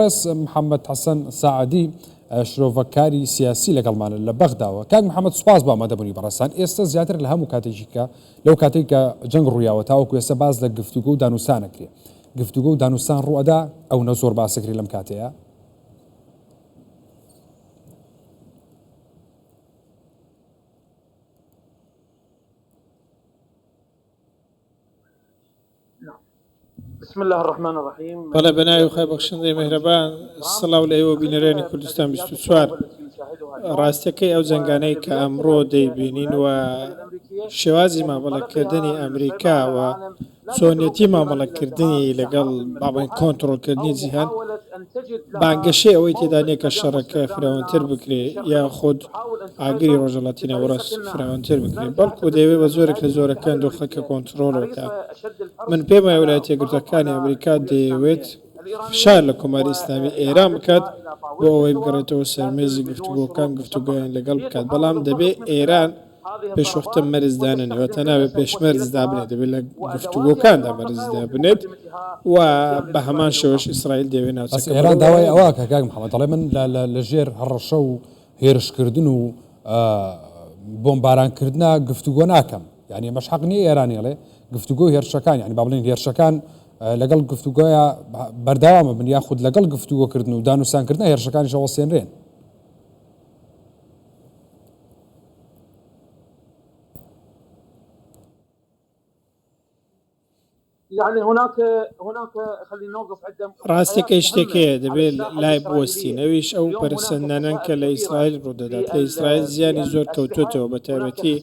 بس محمد حسن سعدي شرۆڤەکاری سیاسی لەگەڵمانە لە بەغداوە. کاک محەممەد سوپاس بە ئامادەبوونی بەڕێستان. ئێستا زیاتر لە هەموو کاتێکیکە لەو کاتێک کە جەنگ ڕوویاوە تاوەکو ئێستا باز لە گفتوگە و دانووسانەکرێ. گفتوگە و دانووسان ڕوئەدا ئەو نە زۆر باسەکری لەم کاتەیە. بسم الله الرحمن الرحيم. بەڵێ بەناوی خۆی بەخشندەی مهرەبان سڵاو لە ئێوە بینەرێنی کوردستان 24 ڕاستەکەی ئەو جەنگانەی کە ئەمڕۆ دەیبینین و شێوازی مامەڵەکردنی ئەمریکا و چۆنیەتی مامەڵەکردنی لەگەڵ باڵێن کۆنتڕۆلکردنی جیهان بانگەشەی ئەوەی تێدا نیە کە شەڕەکە فراوانتر بکرێ یا خۆت ئاگری ڕۆژهەڵاتی ناوەڕاست فراوانتر بکرێ بەڵکو دەیەوێت بە زۆرێک لە زۆرەکان دۆخەکە کۆنتڕۆڵەوەکە. من پێم وایە ویلایەتە یەکگرتووەکانی ئەمریکا دەیەوێت فشار لە کۆماری ئیسلامی ئێران بکات بۆ ئەوەی بگەڕێتەوە سەرمێزی گفتوگۆکان گفتوگویان لەگەڵ بکات، بەڵام دەبێت ئێران پێشوەختە مەرزدانە نەوەتە ناوێت پێشمەرزدا بنێت، دەبێت لە گفتوگۆکاندا مەرزدا بنێت و بە هەمان شێوەش ئیسرائیل دەوێت ناوچەکە. ئێران داوای ئەوە کە کاک محەممەد دەڵێ من لە ژێر هەڕەشە و هێرشکردن و بۆمبارانکردنا گفتوگۆ ناکەم، یعنی ئەمەش حەق نییە ئێرانیڵێ گفتوگۆ هێرشەکان، یعنی با بڵێن هێرشەکان لەگەڵ گفتوگۆیە بەرداوامە بن یاخود لەگەڵ گفتوگۆکردن و دانووسانکردنە هێرشەکانیش هەوڵسێنرێن. يعني هناك خلينا نوقف عند ڕاستەکەی شتێکەیە دەبێت لای بوەستینەویش ئەو پەرسەندانان کە لە ئیسرائیل ڕوودەدات. لە ئیسرائیل زیانی زۆر کەوتوتەوە بە تایبەتی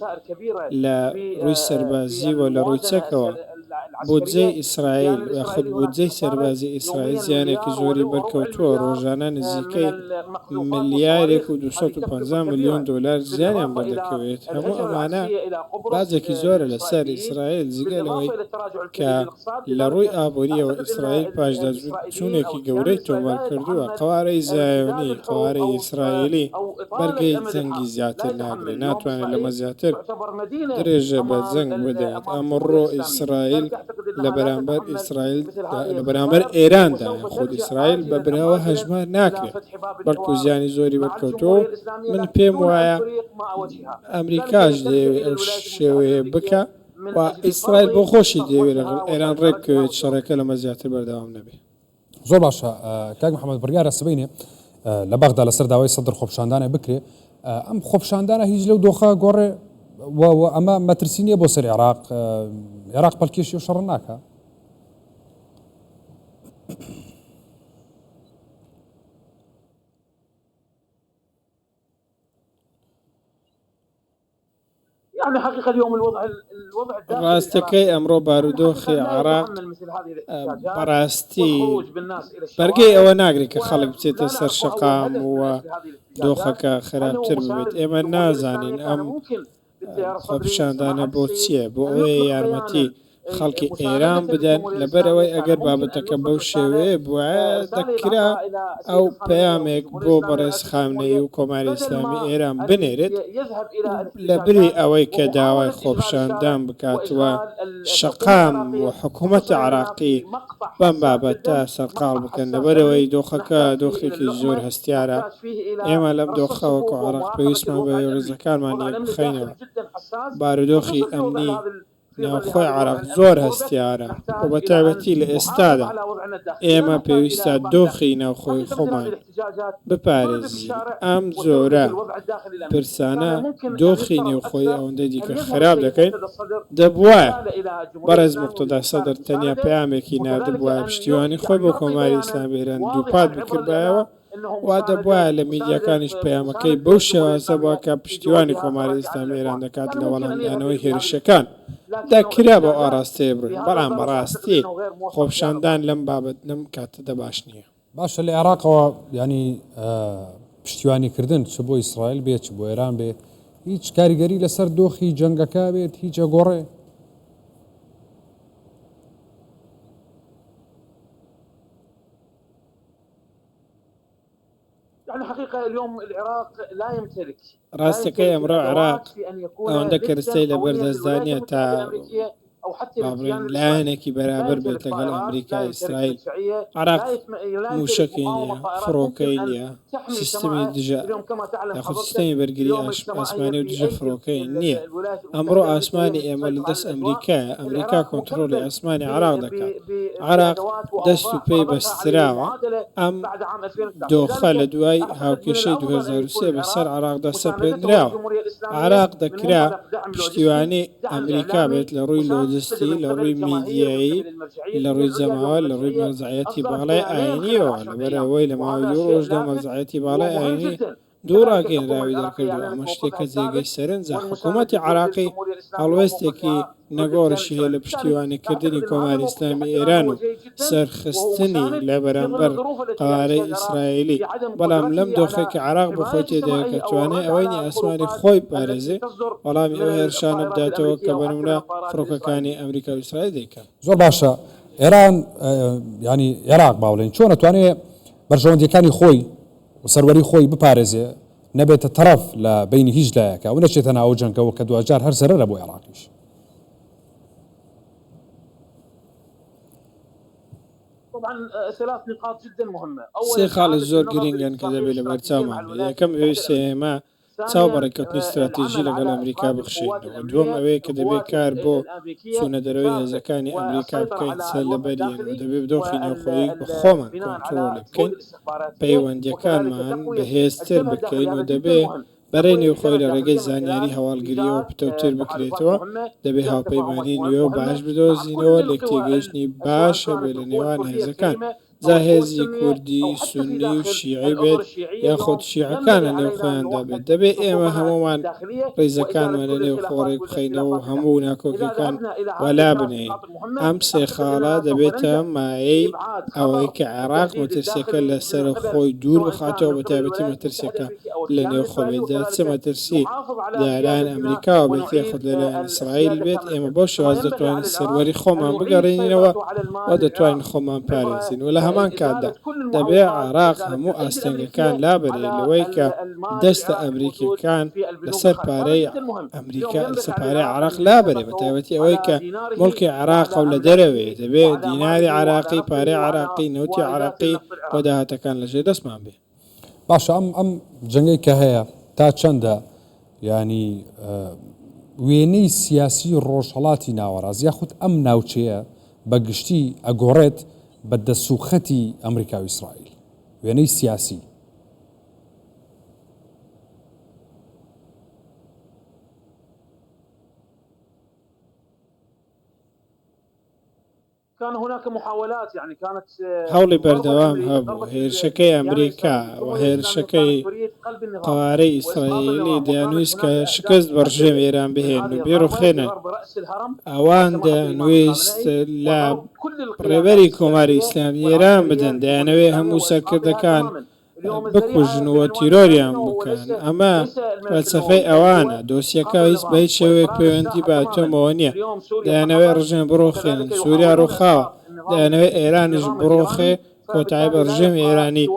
لە ڕووی سەربازی و لە ڕووی چەکەوە. بودجەی ئیسرائیل یاخود بودجەی سەربازی ئیسرائیل زیانێکی زۆری بەرکەوتووە، ڕۆژانە نزیکەی ملیارێک و 250 ملیۆن دلار زیانیان بەردەکەوێت. هەموو ئەمانە بازێکی زۆرە لەسەر ئیسرائیل جگەلەوەی کە لە ڕووی ئابوووریەوە ئیسرائیل پاشدا چوونێکی گەورەی تۆمار کردووە. قوارەی زایۆنی قوارەی ئیسرائیلی بەرگەی جەنگی زیاتر ناگرێت، ناتوانێت لەمە زیاتر درێژە بە جەنگ بدەێت. ئەمڕۆ ئیسرائیل لە بەرامبەر ئیسرائیل لە بەرامبەر ئێراندا خۆ ئیسرائیل بە برەوە هەژمار ناکرێت، بەڵکو زیانی زۆری بەرکەوتەوە. من پێم وایە ئەمریکاش دەیەوێت ئەو شێوەیە بکە و ئیسرائیل بۆ خۆشی دەیەوێت لەگەڵ ئێران ڕێککەوێت شەڕەکە لەمە زیاتر بەردەوام نەبێت. زۆر باشە کاک محەممەد بڕیارە سبەینێ لە بەغدا لەسەر داوای سەدر خۆپشاندانە بکرێ. ئەم خۆپشاندانە هیچ لەو دۆخە گۆڕێ ئەمە مەترسی نییە بۆ سەر عێراق پەلکێشی و شەڕ ناکە. يعني حقيقة اليوم الوضع ڕاستەکەی ئەمڕۆ بارودۆخی عێراق بەڕاستی بەرگەی ئەوە ناگرێت کە خەڵک بچێتە سەر شەقام و دۆخەکە خراپتر ببێت. ئێمە نازانین ئەم خۆپشاندانە بۆ چییە، بۆ ئەوەیە یارمەتی خەڵکی ئێران بدەن لەبەرەوەی ئەگەر بابەتەکە بەو شێوەیە بووە دەکرا ئەو پەیامێک بۆ بەڕێز خامنەی و کۆماری ئیسلامی ئێران بنێرێت لە بری ئەوەی کە داوای خۆپشاندان بکاتوە شەقام و حکوومەتی عێراقی بەم بابەتە سەرقاڵ بکەن، لەبەرەوەی دۆخەکە دۆخێکی زۆر هەستیارە. ئێمە لەم دۆخەوەکو عێراق پێویستمان بە ڕێزەکانمان یەک بخەینەوە. بارودۆخی ئەمنی ناوخۆی عێراق زۆر هەستیارە و بە تایبەتی لە ئێستادا ئێمە پێویستە دۆخی ناوخۆی خۆمان بپارێزین. ئەم زۆرە پرسانە دۆخی نێوخۆی ئەوەندەی دیکە خراپ دەکەین دەبووە بەڕێز موقتەدا سەدر تەنیا پەیامێکی نردبووە پشتیوانی خۆی بۆ کۆماری ئیسلامی ئێران دووپات بکردایەوە وا دەبووە لە میدیاکانیش پەیامەکەی بەو شێوازە بووە کە پشتیوانی کۆماری ئیسلامی ئێران دەکات لە وەڵامدانەوەی هێرشەکان دەکرا بۆ ئاراستەیە بڕین، بەڵام بەڕاستی خۆپشاندان لەم بابەت لەم کاتەدا باش نییە. باشە لە عێراقەوە ینی پشتیوانیکردن چ بۆ ئیسرائیل بێت چ بۆ ئێران بێت هیچ کاریگەری لەسەر دۆخی جەنگەکە بێت هیچ ئەگۆڕێ. يعني حقيقة اليوم العراق لا يمتلك ڕاستەکەی ئەمڕۆ عێراق ئەوەندە کەرستەی لە بەردەستدانیە تا او حتى بابرين لانكي برابر بيت لقل أمريكا إسرائيل عراق موشكينيا فروكينيا سيستمي دجا ياخد سيستمي برقري أسماني ودجا فروكينيا أمرو أسماني إيمال دس أمريكا كنترولي أسماني عراق دكا عراق دستو بي بستراوة أم دۆخە لە دوای هاوکێشەی 2023 بەسەر عراقدا سەپێنراوە. عراق دەکرا پشتیوانی ئەمریکا بێت لە ڕووی لۆجستی، لە ڕووی میدیایی، لە ڕووی جەماوە، لە ڕووی مەرجعەتی باڵای ئاینیەوە لەبەرەوەی لە ماوەی 2 ڕۆژدا مەرجعەتی باڵای ئاینی دوو ڕاگەیەنراوی دەرکردووە. ئەمە شتێکە جێگەی سەرنجە. حکوومەتی عراقی هەڵوێستێکی نەگۆڕشی هەیە لە پشتیوانیکردنی کۆماری ئیسلامی ئێران و سەرخستنی لە بەرامبەر قەوارەی ئیسرائیلی، بەڵام لەم دۆخێکی عراق بۆ خۆی تێدایە کە توانای ئەوەی ئاسمانی خۆی پارێزێ وەڵامی ئەو هێرشانە بداتەوە کە بەنمونە فڕۆکەکانی ئەمریکا و ئیسرائیل دەیکات. زۆر باشە. ئێران ینی عێراق باوڵێن چۆن ناتوانێت بەرژەوەندیەکانی خۆی و سەروەری خۆی بپارێزێ، نەبێتە تەرەف لە بینی هیچ لایەکە و نەچێتە ناو جەنگەوە کە دوجار هەر زەرەرە بۆ عێراقیش. طبعا 3 نقاط جدا مهمه. سێ خاڵی زۆر گرنگن کە دەبێت لە بەرچاومان بێت. یەکەم ئەوەی سێمە چاوبەڕێکەوتنی استراتیژی لەگەڵ ئەمریکا بخشێنەوە. دووەم ئەوەیە کە دەبێت کار بۆ چوونە دەرەوەی هێزەکانی ئەمریکا بکەین سەر لەبەریان و دەبێت بدۆخی نێوخۆیی بە خۆمان کۆنتڕۆڵ بکەین، پەیوەندیەکانمان بەهێزتر بکەین و دەبێت بەرەی نێوخۆی لە ڕێگەی زانیاری هەواڵگریەوە پتەوتر بکرێتەوە. دەبێت هاوپەیمانی نوێ و باش بدۆزینەوە، لێک تێگەیشتنی باشە بێت لە نێوان هێزەکان، جا هێزی کوردی، سونی و شیعی بێت یاخۆت شیعەکانە نێو خۆیاندا بێت. دەبێت ئێمە هەمومان ڕێزەکانمان لە نێو خۆڕێک بخەینەوە و هەموو ناکۆکەکان وەلا بنین. ئەم سێ خاڵە دەبێتە مایەی ئەوەی کە عێراق مەترسیەکە لەسەر خۆی دوور بخاتەوە، بە تایبەتی مەترسیەکە لە نێو خۆ بێت. چ مەترسی لەلایەن ئەمریکاوە بێت یاخود لەلایەن ئیسرائیل بێت، ئێمە بۆ شێواز دەتوانین سەروەری خۆمان بگەڕێنینەوە و دەتوانین خۆمان پارێزین. و لە هەمان کاتدا دەبێت عێراق هەموو ئاستەنگەکان لابرێت لەوەی کە دەستە ئەمریکیەکان لەسەر پارەی ئەمریکا لەسەر پارەی عێراق لابرێت، بە تایبەتی ئەوەی کە مڵکی عێراقە و لە دەرەوێت دەبێت دیناری عێراقی، پارەی عێراقی، نەوتی عێراقی بۆ داهاتەکان لەژێر دەستمان بێت. باشە ئەم جەنگەی کە هەیە تا چەندە ینی وێنەی سیاسی ڕۆژهەڵاتی ناوەڕاست یاخود ئەم ناوچەیە بەگشتی ئەگۆڕێت بە دەسوخەتی ئەمریکا و ئیسرائیل وێنەی سیاسی؟ كان هناك محاولات يعني كانت هەوڵی بەردەوام هەبوو هێرشەکەی ئەمریکا و هێرشەکەی قەوارەی ئیسرائیلی دەیانویست کە شکست بەڕژێم ئێران بهێن و بێڕوخێنن. ئەوان دەیانویست لە ڕێبەری کۆماری ئیسلامی ئێران بدەن، دەیانەوێت هەموو سەرکردەکان بکوژنەوە تیرۆریان بکەن. ئەمە فەلسەفەی ئەوانە. دۆسیەکە هیچ بە هیچ شێوەیەک پەیوەندی بە ئەتۆمەوە نییە. دەیانەوێت ڕژێم بڕۆخێنن، سووریا ڕووخاوە، دەیانەوێت ئێرانیش بڕۆخێ، کۆتایی بە ڕژێمی ئێرانی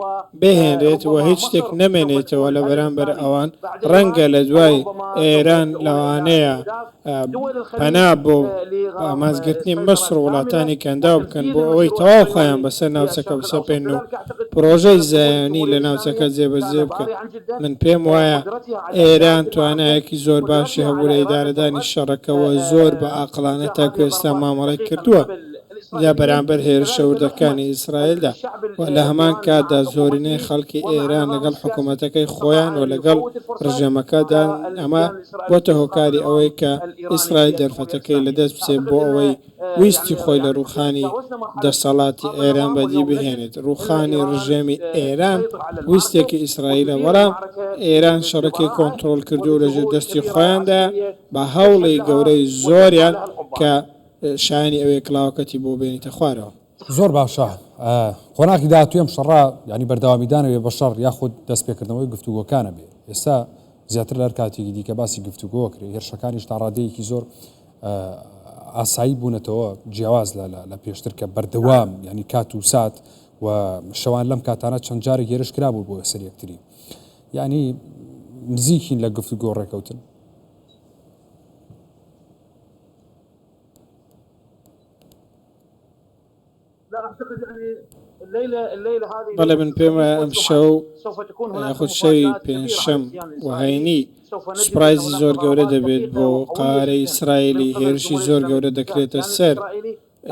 بهێنرێت و هیچ شتێک نەمێنێتەوە لە بەرامبەر ئەوان. ڕەنگە لە دوای ئێران لەوانەیە پەنا بۆ ئامانزگرتنی مەسر و وڵاتانی کەنداو بکەن بۆ ئەوەی تەواو خۆیان بەسەر ناوچەکە بسەپێن و پرۆژەی زایانی لە ناوچەکە جێبەجێ بکەن. من پێم وایە ئێران توانایەکی زۆر باشی هەبوو لە ئیدارەدانی شەڕەکەەوە زۆر بە ئاقلانە تا کوێستا مامەڵی کردووە یا بەرامبەر هێرشە وردەکانی ئیسرائیلدا و لە هەمان کاتدا زۆرینەی خەڵکی ئێران لەگەڵ حکوومەتەکەی خۆیان و لەگەڵ ڕژێمەکەدا ئەمە بۆتە هۆکاری ئەوەی کە ئیسرائیل دەرفەتەکەی لەدەست بچێت بۆ ئەوەی ویستی خۆی لە ڕووخانی دەسەڵاتی ئێران بەدی بهێنێت. ڕووخانی ڕژێمی ئێران ویستێکی ئیسرائیلە، بەڵام ئێران شەڕەکەی کۆنتڕۆڵ کردو و لەژێر دەستی خۆیاندا بە هەوڵی گەورەی زۆریان کە شایانی ئەوەیە کڵاوەکەتی بۆ بێنیتە خوارەوە. زۆر باشە. قۆناغی داهاتووی ئەم شەڕا ینی بەردەوامیدانەوێ بە شەڕ یاخود دەستپێکردنەوەی گفتوگۆکانە بێ. ئێستا زیاتر لە هەر کاتێکی دیکە باسی گفتوگۆ کرێ، هێرشەکانیش تا ڕادەیەکی زۆر ئاسایی بوونەتەوە جیاواز لە پێشتر کە بەردەوام ینی کات و سات و شەوان لەم کاتانە چەند جارێک هێرش کرابوو بۆ سەر یەکتری، ینی نزیکین لە گفتوگۆ ڕێکەوتن. اعتقد يعني الليله هذه بەڵێ من پێمە ئەم شەو یاخود شەوی پێنجشەم وهینی سوپرایزی زۆر گەورە دەبێت بۆ قارەی ئیسرائیلی هێرشی زۆر گەورە دەکرێتە سەر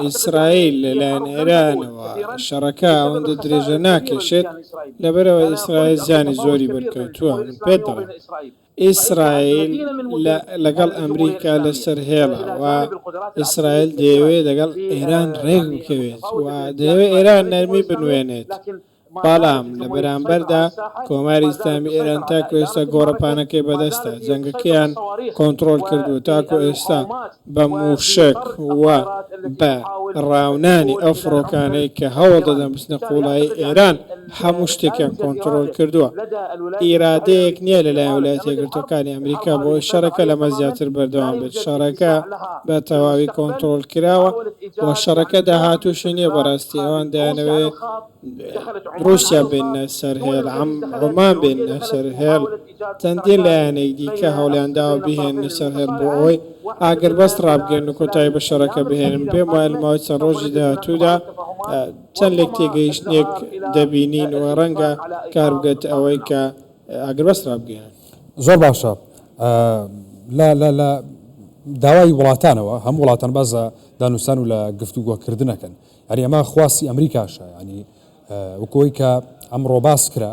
ئیسرائیل لەلایەن ئێرانەوە شەڕەکە ئەوەندە درێژە ناکێشێت لەبەرەوە ئیسرائیل زیانی زۆری بەرکەوتووە من پێت دەڵێم ئیسرائیل لەگەڵ ئەمریکا لەسەر هێڵە و ئیسرائیل دەیەوێت لەگەڵ ئێران ڕێک بکەوێت و دەیەوێت ئێران نەرمی بنوێنێت بەڵام لە بەرامبەردا کۆماری ئیسلامی ئێران تاکو ئێستا گۆڕەپانەکەی بەدەستە جەنگەکەیان کۆنتترۆل کردو تاکو ئێستا بە موشک وە بە ڕاونانی ئەو فڕۆکانەی کە هەوڵ دەدەن بچنە قوڵایی ئێران هەموو شتێکیان کۆنتترۆل کردووە ئیرادەیەک نییە لەلایەن ویلایەتە یەکگرتووەکانی ئەمریکا بۆی شەڕەکە لەمە زیاتر بەردەوام بێت شەڕەکە بە تەواوی کۆنتترۆل کراوە و شەڕەکە داهاتووشی نییە بەڕاستی ئەوان دەیانەوێت رووسیا بێنە سەر هێڵ عمان بێنە سەر هێڵ چەندین لایەنەی دیکە هەوڵیانداوە بهێنە سەر هێڵ بۆ ئەوەی ئاگر بەست ڕابگەن و کۆتایی بە شەڕەکە بهێنن پێم وایە لەماوەی چەند ڕۆژی داهاتوودا چەند لێک تێگەیشتنێک دەبینین و ڕەنگە کار بگەێت ئەوەی کە ئاگر بەست ڕابگەێنن زۆر باشە لە داوای وڵاتانەوە هەموو وڵاتان بازە دانوستان و لە گفتوگۆکردنەکەن یعنی ئەمە خواستی ئەمریکاشە ینی وەکەوەی کە ئەمڕۆ باس کرا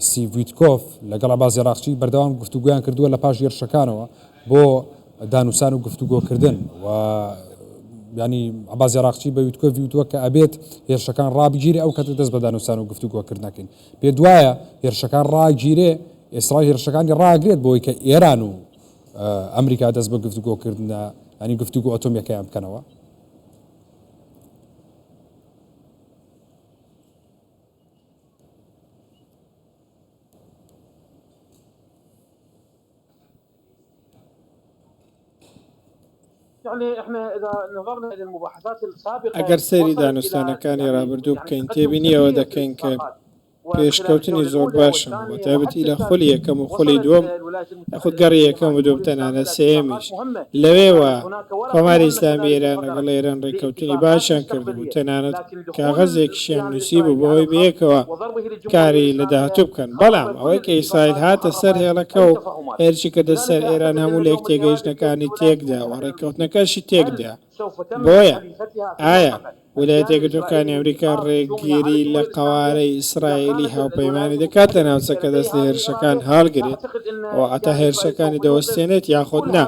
ستیڤ ویتکۆف لەگەڵ عەباس عێراقچی بەردەوام گفتوگویان کردووە لە پاش هێرشەکانەوە بۆ دانوستان و گفتوگۆکردن و ینی عەباس عێراقچی بە ویتکۆف وتووە کە ئەبێت هێرشەکان ڕابگیرێ ئەو کەتە دەست بە دانوستان و گفتوگۆکردنەکەین پێ دوایە هێرشەکان ڕاگیرێ ئێسرائیل هێرشەکانی ڕاگرێت بۆی کە ئێران و ئەمریکا دەست بە گفتوگۆکردنە ینی گفتوگۆ ئۆتۆمیەکەیان بکەنەوە ئەگەر سەیری دانوستانەکانی ڕابردوو بکەین تێبینیەوە دەکەین کە پێشکەوتنی زۆر باشن و تایبەتی لە خولی یەکەم و خولی دووەم یاخود گەڕی یەکەم و دووەم تەنانەت سێمیش لەوێوە کۆماری ئیسلامی ئێران لەگەڵ ئێران ڕێککەوتنی باشیان کردبوو تەنانەت کاغەزێکیشیان نووسی بوو بەهۆی بەیەکەوە کاری لە داهاتوو بکەن بەڵام ئەوەی کە ئیسرائیل هاتە سەر هێڵەکە و هێرشی کردە سەر ئێران هەموو لێک تێگەیشتنەکانی تێکدا و ڕێککەوتنەکەشی تێکدا بۆیە ئایا ویلایەتە یەکگرتووەکانی ئەمریکا ڕێگیری لە قەوارەی ئیسرائیلی هاوپەیمانی دەکاتە ناوچەکە دەست لە هێرشەکان هەڵگرێت و ئەتا هێرشەکانی دەوەستێنێت یاخود نا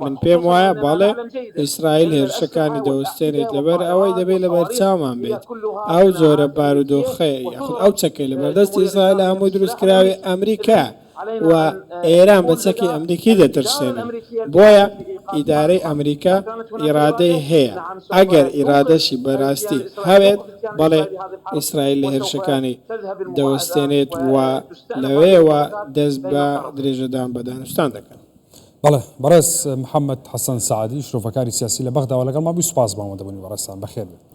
من پێم وایە بەڵێ ئیسرائیل هێرشەکانی دەوەستێنێت لەبەر ئەوەی دەبێت لەبەر چاومان بێت ئەو زۆرە بارودۆخەیە یاخود ئەو چەکەی لەبەردەستی ئیسرائیل هەمووی دروستکراوی ئەمریکا و ئێران بە چەکی ئەمریکی دەترسێنن بۆیە ئیدارەی ئەمریکا ئیرادەی هەیە ئەگەر ئیرادەشی بەراستی هەوێت بەڵێ ئیسرائیل لە هێرشەکانی دەوەستێنێت و لەوەیەوە دەست بە درێژەدان بە دانوستان دەکەن بەڵێ بەڕێز محەممەد حەسەن سەعادی شرۆڤەکاری سیاسی لە بەغداوە لەگەڵ ما بووی سوپاس بەمەوە دەبوونی بەڕێستان بەخێر بێت